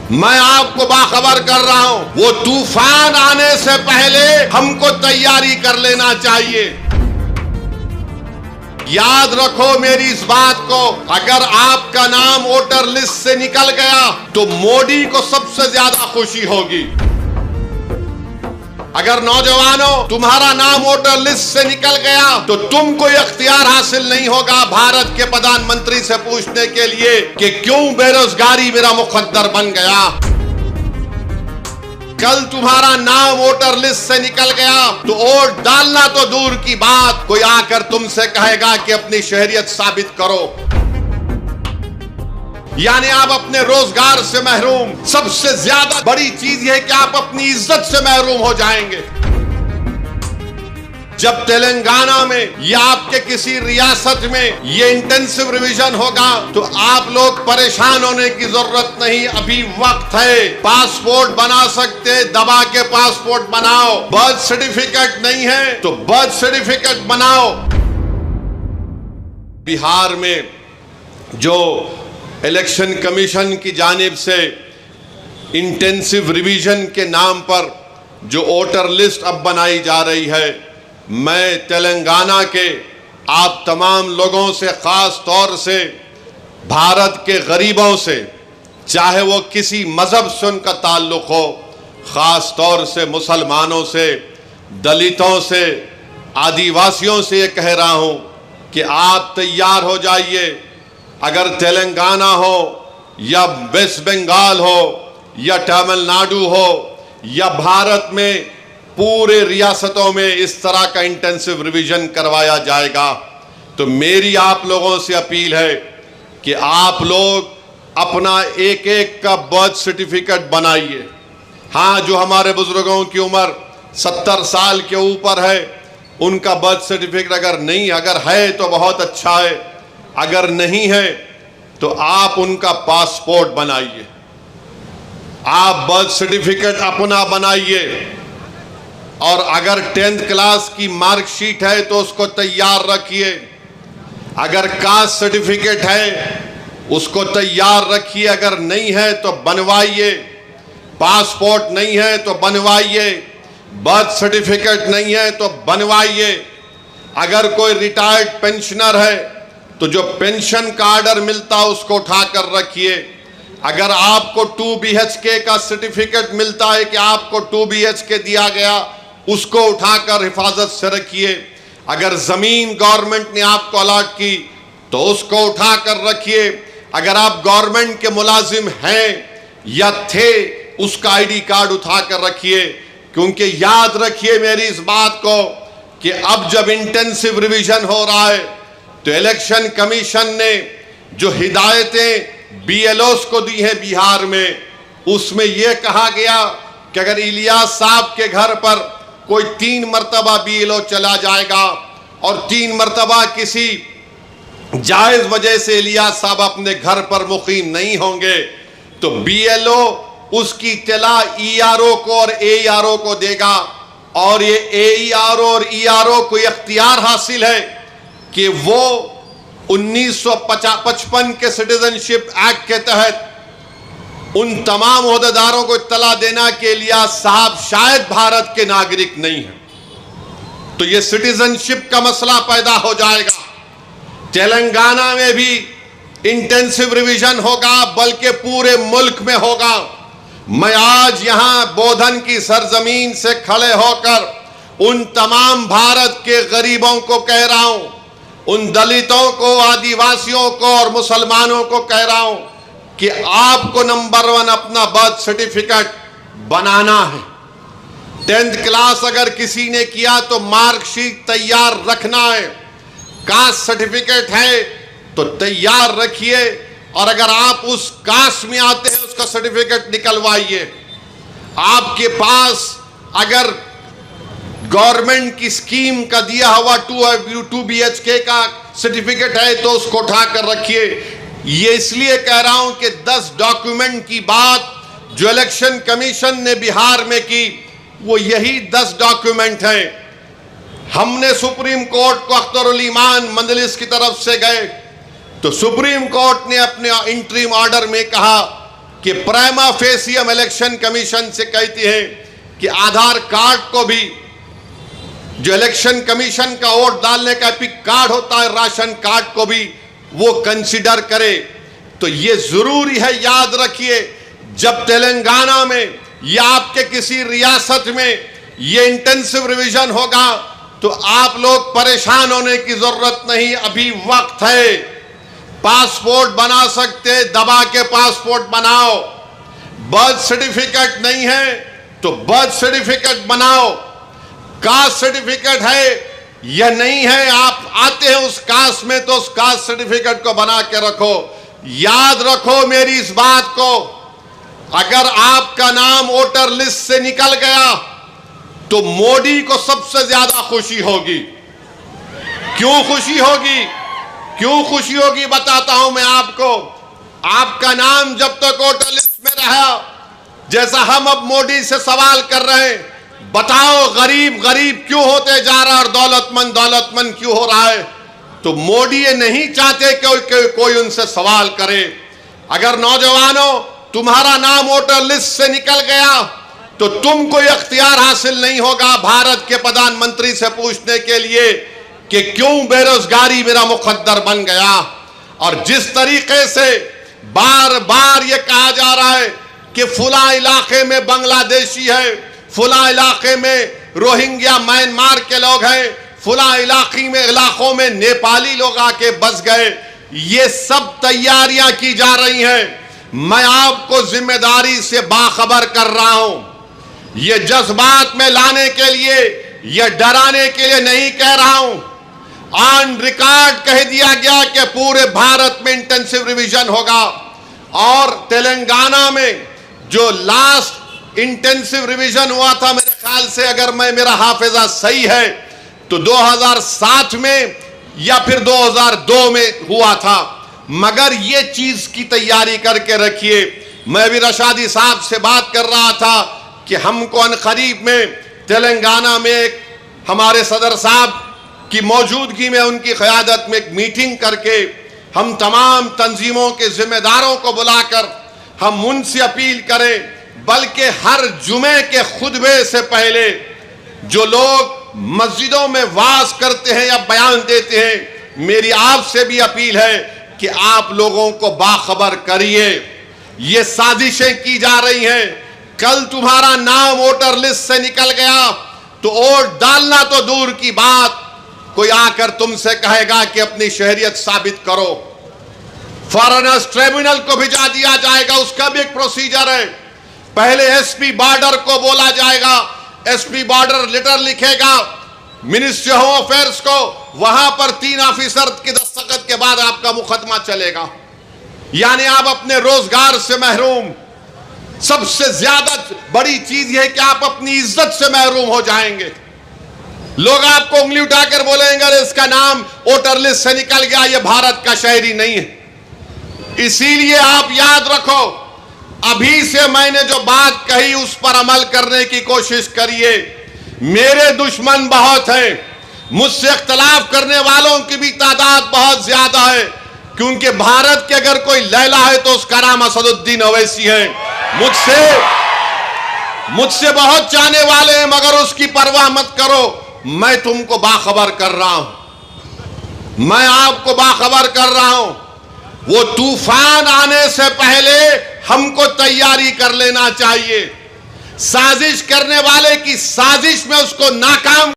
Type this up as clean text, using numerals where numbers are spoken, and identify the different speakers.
Speaker 1: मैं आपको बाखबर कर रहा हूं, वो तूफान आने से पहले हमको तैयारी कर लेना चाहिए। याद रखो मेरी इस बात को, अगर आपका नाम वोटर लिस्ट से निकल गया तो मोदी को सबसे ज्यादा खुशी होगी। अगर नौजवानों तुम्हारा नाम वोटर लिस्ट से निकल गया तो तुमको इख्तियार हासिल नहीं होगा भारत के प्रधानमंत्री से पूछने के लिए कि क्यों बेरोजगारी मेरा मुकद्दर बन गया। कल तुम्हारा नाम वोटर लिस्ट से निकल गया तो वोट डालना तो दूर की बात, कोई आकर तुमसे कहेगा कि अपनी शहरियत साबित करो। यानी आप अपने रोजगार से महरूम, सबसे ज्यादा बड़ी चीज यह है कि आप अपनी इज्जत से महरूम हो जाएंगे। जब तेलंगाना में या आपके किसी रियासत में ये इंटेंसिव रिवीजन होगा तो आप लोग परेशान होने की जरूरत नहीं, अभी वक्त है। पासपोर्ट बना सकते, दबा के पासपोर्ट बनाओ। बर्थ सर्टिफिकेट नहीं है तो बर्थ सर्टिफिकेट बनाओ। बिहार में जो इलेक्शन कमीशन की जानिब से इंटेंसिव रिवीजन के नाम पर जो वोटर लिस्ट अब बनाई जा रही है, मैं तेलंगाना के आप तमाम लोगों से, खास तौर से भारत के गरीबों से, चाहे वो किसी मजहब से उनका ताल्लुक हो, खास तौर से मुसलमानों से, दलितों से, आदिवासियों से ये कह रहा हूं कि आप तैयार हो जाइए। अगर तेलंगाना हो या वेस्ट बंगाल हो या तमिलनाडु हो या भारत में पूरे रियासतों में इस तरह का इंटेंसिव रिवीजन करवाया जाएगा, तो मेरी आप लोगों से अपील है कि आप लोग अपना एक एक का बर्थ सर्टिफिकेट बनाइए। हाँ, जो हमारे बुजुर्गों की उम्र 70 साल के ऊपर है उनका बर्थ सर्टिफिकेट अगर है तो बहुत अच्छा है, अगर नहीं है तो आप उनका पासपोर्ट बनाइए। आप बर्थ सर्टिफिकेट अपना बनाइए और अगर 10th क्लास की मार्कशीट है तो उसको तैयार रखिए। अगर कास्ट सर्टिफिकेट है उसको तैयार रखिए, अगर नहीं है तो बनवाइए। पासपोर्ट नहीं है तो बनवाइए, बर्थ सर्टिफिकेट नहीं है तो बनवाइए। अगर कोई रिटायर्ड पेंशनर है तो जो पेंशन का ऑर्डर मिलता है उसको उठाकर रखिए। अगर आपको 2 BHK का सर्टिफिकेट मिलता है कि आपको 2 BHK दिया गया, उसको उठाकर हिफाजत से रखिए। अगर जमीन गवर्नमेंट ने आपको अलॉट की तो उसको उठाकर रखिए। अगर आप गवर्नमेंट के मुलाजिम हैं या थे, उसका ID कार्ड उठाकर रखिए। क्योंकि याद रखिए मेरी इस बात को कि अब जब इंटेंसिव रिवीजन हो रहा है तो इलेक्शन कमीशन ने जो हिदायतें BLOs को दी हैं बिहार में, उसमें यह कहा गया कि अगर इलियास साहब के घर पर कोई 3 मरतबा BLO चला जाएगा और 3 मरतबा किसी जायज वजह से इलियास साहब अपने घर पर मुकीम नहीं होंगे तो BLO उसकी इत्तला ERO को और AERO को देगा। और ये AERO और ERO को इख्तियार हासिल है कि वो 1955 के सिटीजनशिप एक्ट के तहत उन तमाम ओहदेदारों को इत्तला देना के लिए साहब शायद भारत के नागरिक नहीं है, तो ये सिटीजनशिप का मसला पैदा हो जाएगा। तेलंगाना में भी इंटेंसिव रिवीजन होगा, बल्कि पूरे मुल्क में होगा। मैं आज यहां बोधन की सरजमीन से खड़े होकर उन तमाम भारत के गरीबों को कह रहा हूं, उन दलितों को, आदिवासियों को और मुसलमानों को कह रहा हूं कि आपको नंबर 1 अपना बर्थ सर्टिफिकेट बनाना है। 10th क्लास अगर किसी ने किया तो मार्कशीट तैयार रखना है। कास्ट सर्टिफिकेट है तो तैयार रखिए, और अगर आप उस कास्ट में आते हैं उसका सर्टिफिकेट निकलवाइए। आपके पास अगर गवर्नमेंट की स्कीम का दिया हुआ 2 BHK का सर्टिफिकेट है तो उसको उठाकर रखिए। ये इसलिए कह रहा हूं कि 10 डॉक्यूमेंट की बात जो इलेक्शन कमीशन ने बिहार में की वो यही 10 डॉक्यूमेंट हैं। हमने सुप्रीम कोर्ट को अख्तरुल ईमान मजलिस की तरफ से गए तो सुप्रीम कोर्ट ने अपने इंटरिम ऑर्डर में कहा कि प्राइमा फेसी हम इलेक्शन कमीशन से कहती है कि आधार कार्ड को भी, जो इलेक्शन कमीशन का वोट डालने का एपिक कार्ड होता है, राशन कार्ड को भी वो कंसीडर करे। तो ये जरूरी है, याद रखिए, जब तेलंगाना में या आपके किसी रियासत में ये इंटेंसिव रिवीजन होगा तो आप लोग परेशान होने की जरूरत नहीं, अभी वक्त है। पासपोर्ट बना सकते, दबा के पासपोर्ट बनाओ। बर्थ सर्टिफिकेट नहीं है तो बर्थ सर्टिफिकेट बनाओ। कास्ट सर्टिफिकेट है या नहीं है, आप आते हैं उस कास्ट में तो उस कास्ट सर्टिफिकेट को बना के रखो। याद रखो मेरी इस बात को, अगर आपका नाम वोटर लिस्ट से निकल गया तो मोदी को सबसे ज्यादा खुशी होगी। क्यों खुशी होगी? क्यों खुशी होगी बताता हूं मैं आपको। आपका नाम जब तक वोटर लिस्ट में रहा, जैसा हम अब मोदी से सवाल कर रहे हैं, बताओ गरीब गरीब क्यों होते जा रहा है और दौलतमंद दौलतमंद क्यों हो रहा है, तो मोदी ये नहीं चाहते कि कोई उनसे सवाल करे। अगर नौजवानों तुम्हारा नाम वोटर लिस्ट से निकल गया तो तुमको इख्तियार हासिल नहीं होगा भारत के प्रधानमंत्री से पूछने के लिए कि क्यों बेरोजगारी मेरा मुकद्दर बन गया। और जिस तरीके से बार बार ये कहा जा रहा है कि फुला इलाके में बांग्लादेशी है, फुला इलाके में रोहिंग्या म्यांमार के लोग हैं, फुला इलाकों में नेपाली लोग आके बस गए, ये सब तैयारियां की जा रही हैं। मैं आपको जिम्मेदारी से बाखबर कर रहा हूं, ये जज्बात में लाने के लिए, ये डराने के लिए नहीं कह रहा हूं। ऑन रिकॉर्ड कह दिया गया कि पूरे भारत में इंटेंसिव रिवीजन होगा। और तेलंगाना में जो लास्ट इंटेंसिव रिवीजन हुआ था, मेरे ख्याल से अगर मेरा हाफिजा सही है तो 2007 में या फिर 2002 में हुआ था। मगर ये चीज की तैयारी करके रखिए। मैं भी रशादी साहब से बात कर रहा था कि हमको अनकरीब में तेलंगाना में एक हमारे सदर साहब की मौजूदगी में, उनकी क़यादत में एक मीटिंग करके हम तमाम तंजीमों के जिम्मेदारों को बुलाकर हम उनसे अपील करें, बल्कि हर जुमे के खुतबे से पहले जो लोग मस्जिदों में वाज करते हैं या बयान देते हैं, मेरी आपसे भी अपील है कि आप लोगों को बाखबर करिए। ये साजिशें की जा रही हैं। कल तुम्हारा नाम वोटर लिस्ट से निकल गया तो वोट डालना तो दूर की बात, कोई आकर तुमसे कहेगा कि अपनी शहरियत साबित करो। फॉरेनर्स ट्रिब्यूनल को भिजा दिया जाएगा, उसका भी एक प्रोसीजर है। पहले एसपी बॉर्डर को बोला जाएगा, एसपी बॉर्डर लेटर लिखेगा मिनिस्ट्री होम अफेयर्स को, वहां पर 3 ऑफिसर की दस्तखत के बाद आपका मुकदमा चलेगा। यानी आप अपने रोजगार से महरूम। सबसे ज्यादा बड़ी चीज यह है कि आप अपनी इज्जत से महरूम हो जाएंगे। लोग आपको उंगली उठाकर बोलेंगे अरे इसका नाम वोटर लिस्ट से निकल गया, यह भारत का शहरी नहीं है। इसीलिए आप याद रखो, अभी से मैंने जो बात कही उस पर अमल करने की कोशिश करिए। मेरे दुश्मन बहुत हैं, मुझसे इख्तलाफ करने वालों की भी तादाद बहुत ज्यादा है, क्योंकि भारत के अगर कोई लैला है तो उसका नाम असदुद्दीन ओवैसी है। मुझसे बहुत चाहने वाले हैं, मगर उसकी परवाह मत करो। मैं तुमको बाखबर कर रहा हूं, मैं आपको बाखबर कर रहा हूं। वो तूफान आने से पहले हमको तैयारी कर लेना चाहिए। साजिश करने वाले की साजिश में उसको नाकाम